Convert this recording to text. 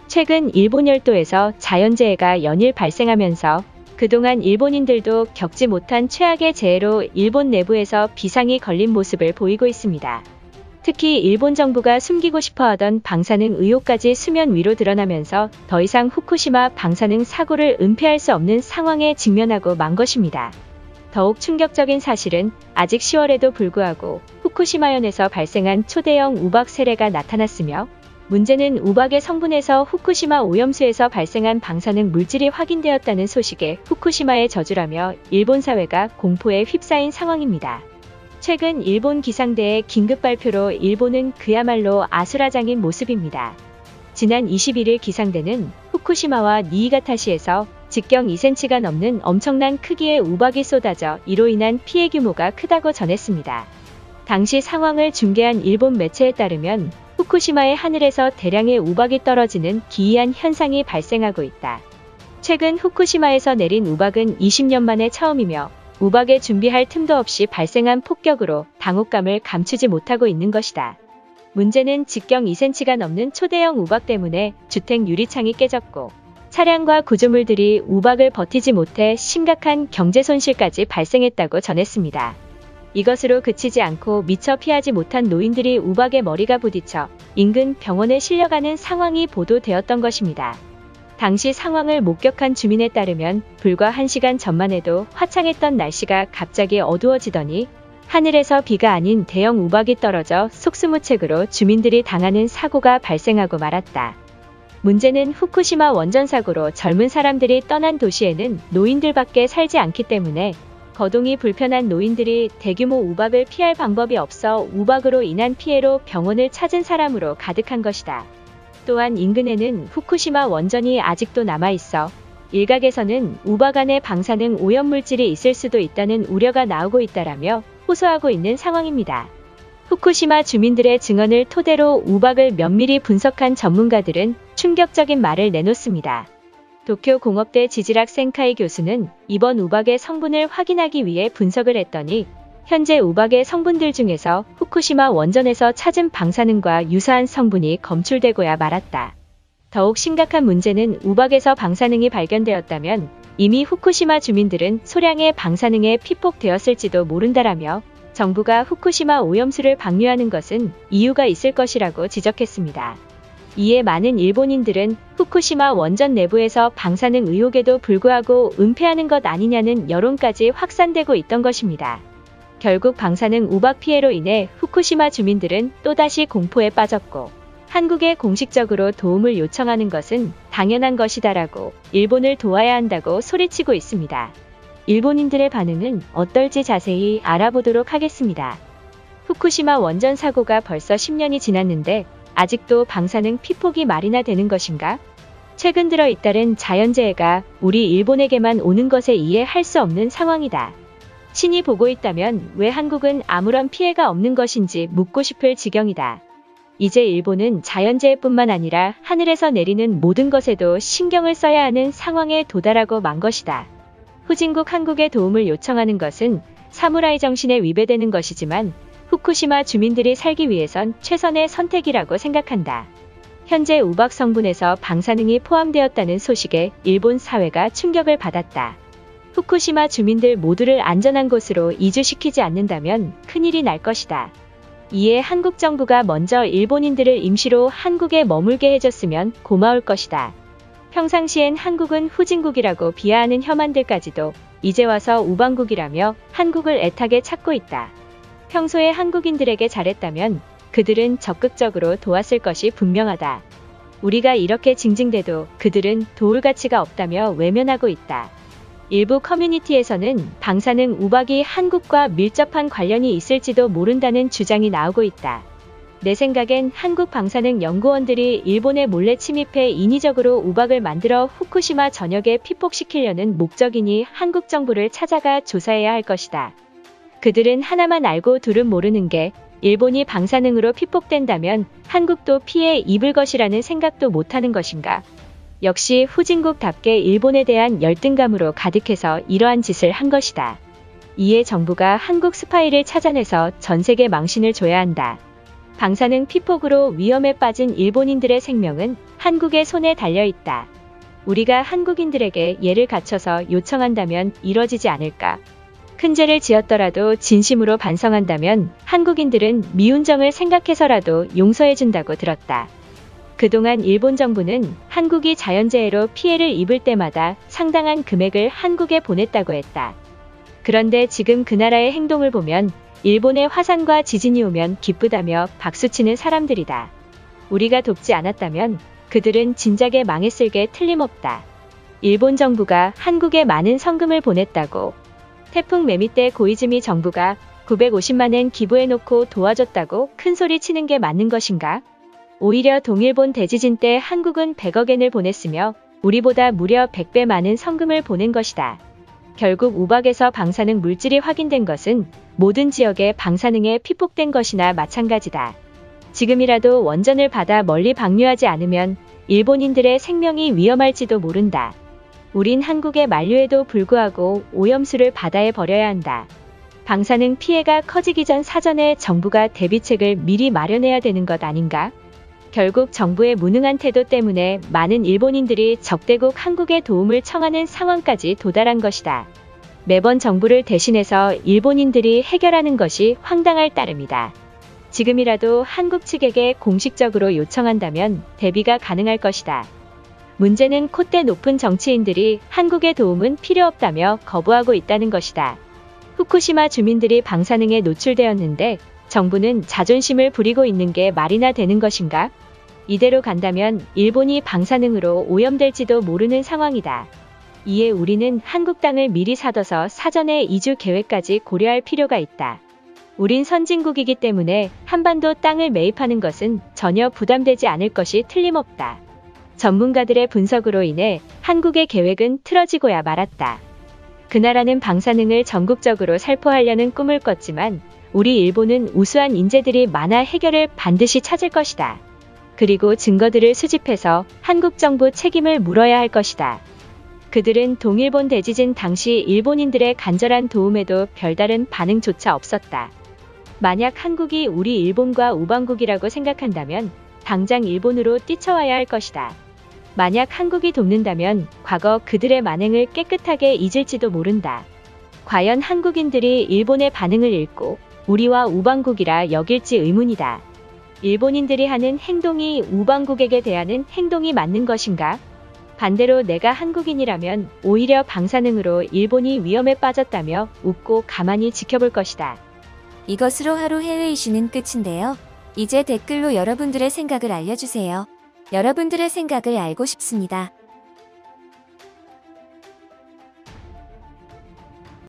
최근 일본 열도에서 자연재해가 연일 발생하면서 그동안 일본인들도 겪지 못한 최악의 재해로 일본 내부에서 비상이 걸린 모습을 보이고 있습니다. 특히 일본 정부가 숨기고 싶어하던 방사능 의혹까지 수면 위로 드러나면서 더 이상 후쿠시마 방사능 사고를 은폐할 수 없는 상황에 직면하고 만 것입니다. 더욱 충격적인 사실은 아직 10월에도 불구하고 후쿠시마현에서 발생한 초대형 우박 세례가 나타났으며, 문제는 우박의 성분에서 후쿠시마 오염수에서 발생한 방사능 물질이 확인되었다는 소식에 후쿠시마의 저주라며 일본 사회가 공포에 휩싸인 상황입니다. 최근 일본 기상대의 긴급 발표로 일본은 그야말로 아수라장인 모습입니다. 지난 21일 기상대는 후쿠시마와 니이가타시에서 직경 2cm가 넘는 엄청난 크기의 우박이 쏟아져 이로 인한 피해 규모가 크다고 전했습니다. 당시 상황을 중계한 일본 매체에 따르면 후쿠시마의 하늘에서 대량의 우박이 떨어지는 기이한 현상이 발생하고 있다. 최근 후쿠시마에서 내린 우박은 20년 만에 처음이며 우박에 준비할 틈도 없이 발생한 폭격으로 당혹감을 감추지 못하고 있는 것이다. 문제는 직경 2cm가 넘는 초대형 우박 때문에 주택 유리창이 깨졌고 차량과 구조물들이 우박을 버티지 못해 심각한 경제 손실까지 발생했다고 전했습니다. 이것으로 그치지 않고 미처 피하지 못한 노인들이 우박에 머리가 부딪혀 인근 병원에 실려가는 상황이 보도되었던 것입니다. 당시 상황을 목격한 주민에 따르면 불과 1시간 전만 해도 화창했던 날씨가 갑자기 어두워지더니 하늘에서 비가 아닌 대형 우박이 떨어져 속수무책으로 주민들이 당하는 사고가 발생하고 말았다. 문제는 후쿠시마 원전 사고로 젊은 사람들이 떠난 도시에는 노인들밖에 살지 않기 때문에 거동이 불편한 노인들이 대규모 우박을 피할 방법이 없어 우박으로 인한 피해로 병원을 찾은 사람으로 가득한 것이다. 또한 인근에는 후쿠시마 원전이 아직도 남아있어 일각에서는 우박 안에 방사능 오염물질이 있을 수도 있다는 우려가 나오고 있다라며 호소하고 있는 상황입니다. 후쿠시마 주민들의 증언을 토대로 우박을 면밀히 분석한 전문가들은 충격적인 말을 내놓습니다. 도쿄 공업대 지질학 센카이 교수는 이번 우박의 성분을 확인하기 위해 분석을 했더니 현재 우박의 성분들 중에서 후쿠시마 원전에서 찾은 방사능과 유사한 성분이 검출되고야 말았다. 더욱 심각한 문제는 우박에서 방사능이 발견되었다면 이미 후쿠시마 주민들은 소량의 방사능에 피폭되었을지도 모른다라며 정부가 후쿠시마 오염수를 방류하는 것은 이유가 있을 것이라고 지적했습니다. 이에 많은 일본인들은 후쿠시마 원전 내부에서 방사능 의혹에도 불구하고 은폐하는 것 아니냐는 여론까지 확산되고 있던 것입니다. 결국 방사능 우박 피해로 인해 후쿠시마 주민들은 또다시 공포에 빠졌고 한국에 공식적으로 도움을 요청하는 것은 당연한 것이다라고 일본을 도와야 한다고 소리치고 있습니다. 일본인들의 반응은 어떨지 자세히 알아보도록 하겠습니다. 후쿠시마 원전 사고가 벌써 10년이 지났는데 아직도 방사능 피폭이 말이나 되는 것인가? 최근 들어 잇따른 자연재해가 우리 일본에게만 오는 것에 이해할 수 없는 상황이다. 신이 보고 있다면 왜 한국은 아무런 피해가 없는 것인지 묻고 싶을 지경이다. 이제 일본은 자연재해뿐만 아니라 하늘에서 내리는 모든 것에도 신경을 써야 하는 상황에 도달하고 만 것이다. 후진국 한국의 도움을 요청하는 것은 사무라이 정신에 위배되는 것이지만 후쿠시마 주민들이 살기 위해선 최선의 선택이라고 생각한다. 현재 우박 성분에서 방사능이 포함되었다는 소식에 일본 사회가 충격을 받았다. 후쿠시마 주민들 모두를 안전한 곳으로 이주시키지 않는다면 큰일이 날 것이다. 이에 한국 정부가 먼저 일본인들을 임시로 한국에 머물게 해줬으면 고마울 것이다. 평상시엔 한국은 후진국이라고 비하하는 혐한들까지도 이제 와서 우방국이라며 한국을 애타게 찾고 있다. 평소에 한국인들에게 잘했다면 그들은 적극적으로 도왔을 것이 분명하다. 우리가 이렇게 징징대도 그들은 도울 가치가 없다며 외면하고 있다. 일부 커뮤니티에서는 방사능 우박이 한국과 밀접한 관련이 있을지도 모른다는 주장이 나오고 있다. 내 생각엔 한국 방사능 연구원들이 일본에 몰래 침입해 인위적으로 우박을 만들어 후쿠시마 전역에 피폭시키려는 목적이니 한국 정부를 찾아가 조사해야 할 것이다. 그들은 하나만 알고 둘은 모르는 게 일본이 방사능으로 피폭된다면 한국도 피해 입을 것이라는 생각도 못하는 것인가. 역시 후진국답게 일본에 대한 열등감으로 가득해서 이러한 짓을 한 것이다. 이에 정부가 한국 스파이를 찾아내서 전 세계 망신을 줘야 한다. 방사능 피폭으로 위험에 빠진 일본인들의 생명은 한국의 손에 달려있다. 우리가 한국인들에게 예를 갖춰서 요청한다면 이뤄지지 않을까? 큰 죄를 지었더라도 진심으로 반성한다면 한국인들은 미운정을 생각해서라도 용서해준다고 들었다. 그동안 일본 정부는 한국이 자연재해로 피해를 입을 때마다 상당한 금액을 한국에 보냈다고 했다. 그런데 지금 그 나라의 행동을 보면 일본의 화산과 지진이 오면 기쁘다며 박수치는 사람들이다. 우리가 돕지 않았다면 그들은 진작에 망했을 게 틀림없다. 일본 정부가 한국에 많은 성금을 보냈다고, 태풍 매미 때 고이즈미 정부가 950만엔 기부해놓고 도와줬다고 큰소리 치는 게 맞는 것인가? 오히려 동일본 대지진 때 한국은 100억엔을 보냈으며 우리보다 무려 100배 많은 성금을 보낸 것이다. 결국 우박에서 방사능 물질이 확인된 것은 모든 지역에 방사능에 피폭된 것이나 마찬가지다. 지금이라도 원전을 받아 멀리 방류하지 않으면 일본인들의 생명이 위험할지도 모른다. 우린 한국의 만류에도 불구하고 오염수를 바다에 버려야 한다. 방사능 피해가 커지기 전 사전에 정부가 대비책을 미리 마련해야 되는 것 아닌가? 결국 정부의 무능한 태도 때문에 많은 일본인들이 적대국 한국에 도움을 청하는 상황까지 도달한 것이다. 매번 정부를 대신해서 일본인들이 해결하는 것이 황당할 따름이다. 지금이라도 한국 측에게 공식적으로 요청한다면 대비가 가능할 것이다. 문제는 콧대 높은 정치인들이 한국의 도움은 필요 없다며 거부하고 있다는 것이다. 후쿠시마 주민들이 방사능에 노출되었는데 정부는 자존심을 부리고 있는 게 말이나 되는 것인가? 이대로 간다면 일본이 방사능으로 오염될지도 모르는 상황이다. 이에 우리는 한국 땅을 미리 사둬서 사전에 이주 계획까지 고려할 필요가 있다. 우린 선진국이기 때문에 한반도 땅을 매입하는 것은 전혀 부담되지 않을 것이 틀림없다. 전문가들의 분석으로 인해 한국의 계획은 틀어지고야 말았다. 그 나라는 방사능을 전국적으로 살포하려는 꿈을 꿨지만 우리 일본은 우수한 인재들이 많아 해결을 반드시 찾을 것이다. 그리고 증거들을 수집해서 한국 정부 책임을 물어야 할 것이다. 그들은 동일본 대지진 당시 일본인들의 간절한 도움에도 별다른 반응조차 없었다. 만약 한국이 우리 일본과 우방국이라고 생각한다면 당장 일본으로 뛰쳐와야 할 것이다. 만약 한국이 돕는다면 과거 그들의 만행을 깨끗하게 잊을지도 모른다. 과연 한국인들이 일본의 반응을 읽고 우리와 우방국이라 여길지 의문이다. 일본인들이 하는 행동이 우방국에게 대하는 행동이 맞는 것인가? 반대로 내가 한국인이라면 오히려 방사능으로 일본이 위험에 빠졌다며 웃고 가만히 지켜볼 것이다. 이것으로 하루 해외 이슈는 끝인데요. 이제 댓글로 여러분들의 생각을 알려주세요. 여러분들의 생각을 알고 싶습니다.